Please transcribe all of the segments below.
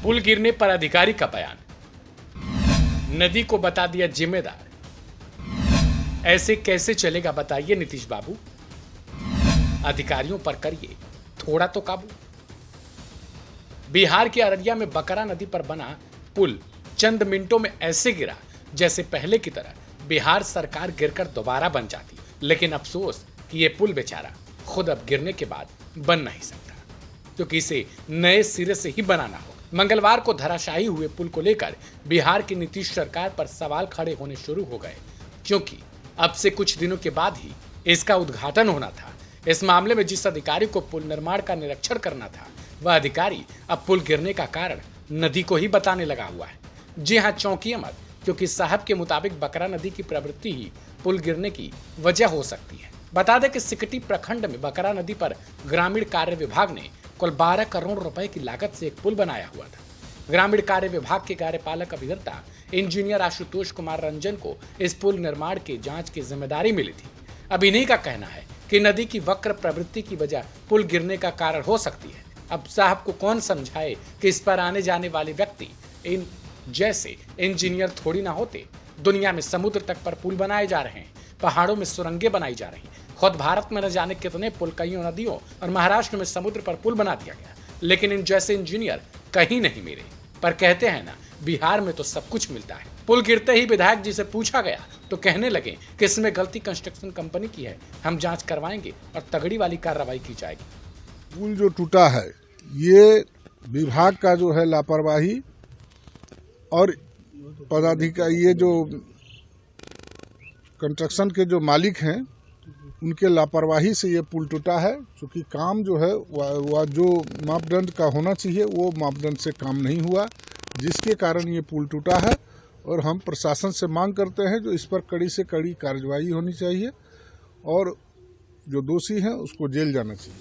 पुल गिरने पर अधिकारी का बयान, नदी को बता दिया जिम्मेदार। ऐसे कैसे चलेगा बताइए नीतीश बाबू, अधिकारियों पर करिए थोड़ा तो काबू। बिहार के अररिया में बकरा नदी पर बना पुल चंद मिनटों में ऐसे गिरा जैसे पहले की तरह बिहार सरकार गिरकर दोबारा बन जाती। लेकिन अफसोस कि यह पुल बेचारा खुद अब गिरने के बाद बन नहीं सकता, क्योंकि इसे नए सिरे से ही बनाना होगा। मंगलवार को धराशायी हुए पुल को लेकर बिहार की नीतीश सरकार पर सवाल खड़े होने शुरू हो गए, क्योंकि अब से कुछ दिनों के बाद ही इसका उद्घाटन होना था। इस मामले में जिस अधिकारी को पुल निर्माण का निरीक्षण करना था, वह अधिकारी अब पुल गिरने का कारण नदी को ही बताने लगा हुआ है। जी हाँ, चौंकिए मत, क्योंकि साहब के मुताबिक बकरा नदी की प्रवृत्ति ही पुल गिरने की वजह हो सकती है। बता दें कि सिकटी प्रखंड में बकरा नदी पर ग्रामीण कार्य विभाग ने कुल 12 करोड़ रुपए की लागत से एक पुल बनाया हुआ था। ग्रामीण कार्य विभाग के कार्यपालक अभियंता इंजीनियर आशुतोष कुमार रंजन को इस पुल निर्माण के जांच की जिम्मेदारी मिली थी। अब इन्हीं का कहना है कि नदी की वक्र प्रवृत्ति की वजह पुल गिरने का कारण हो सकती है। अब साहब को कौन समझाए कि इस पर आने जाने वाले व्यक्ति इन जैसे इंजीनियर थोड़ी ना होते। दुनिया में समुद्र तक पर पुल बनाए जा रहे हैं, पहाड़ों में सुरंगें बनाई जा रही हैं। खुद भारत में न जाने कितने पुल कईयों नदियों और महाराष्ट्र में समुद्र पर पुल बना दिया गया, लेकिन इन जैसे इंजीनियर कहीं नहीं मिले। पर कहते हैं ना, बिहार में तो सब कुछ मिलता है। पुल गिरते ही विधायक जी से पूछा गया तो कहने लगे कि इसमें गलती कंस्ट्रक्शन कंपनी की है, हम जांच करवाएंगे और तगड़ी वाली कार्रवाई की जाएगी। पुल जो टूटा है ये विभाग का जो है लापरवाही और पदाधिकारी, ये जो कंस्ट्रक्शन के जो मालिक हैं उनके लापरवाही से ये पुल टूटा है। क्योंकि काम जो है वह जो मापदंड का होना चाहिए वो मापदंड से काम नहीं हुआ, जिसके कारण ये पुल टूटा है। और हम प्रशासन से मांग करते हैं जो इस पर कड़ी से कड़ी कार्रवाई होनी चाहिए और जो दोषी हैं उसको जेल जाना चाहिए।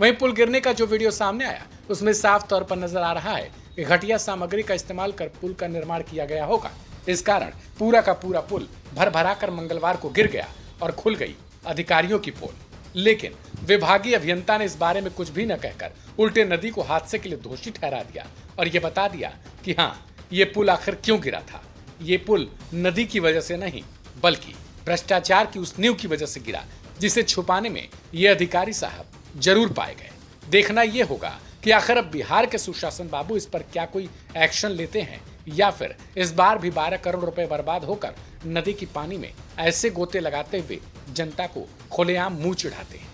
वहीं पुल गिरने का जो वीडियो सामने आया उसमें साफ तौर पर नजर आ रहा है कि घटिया सामग्री का इस्तेमाल कर पुल का निर्माण किया गया होगा। इस कारण पूरा का पूरा पुल भर भरा कर मंगलवार को गिर गया और खुल गई अधिकारियों की पोल। लेकिन विभागीय अभियंता ने इस बारे में कुछ भी न कहकर उल्टे नदी को हादसे के लिए दोषी ठहरा दिया और ये बता दिया कि हाँ, ये पुल आखिर क्यों गिरा था। ये पुल नदी की वजह से नहीं, बल्कि भ्रष्टाचार की उस नींव की वजह से गिरा, जिसे छुपाने में ये अधिकारी साहब जरूर पाए गए। देखना ये होगा कि आखिर अब बिहार के सुशासन बाबू इस पर क्या कोई एक्शन लेते हैं, या फिर इस बार भी 12 करोड़ रुपए बर्बाद होकर नदी की पानी में ऐसे गोते लगाते हुए जनता को खुलेआम मुंह चिढ़ाते हैं।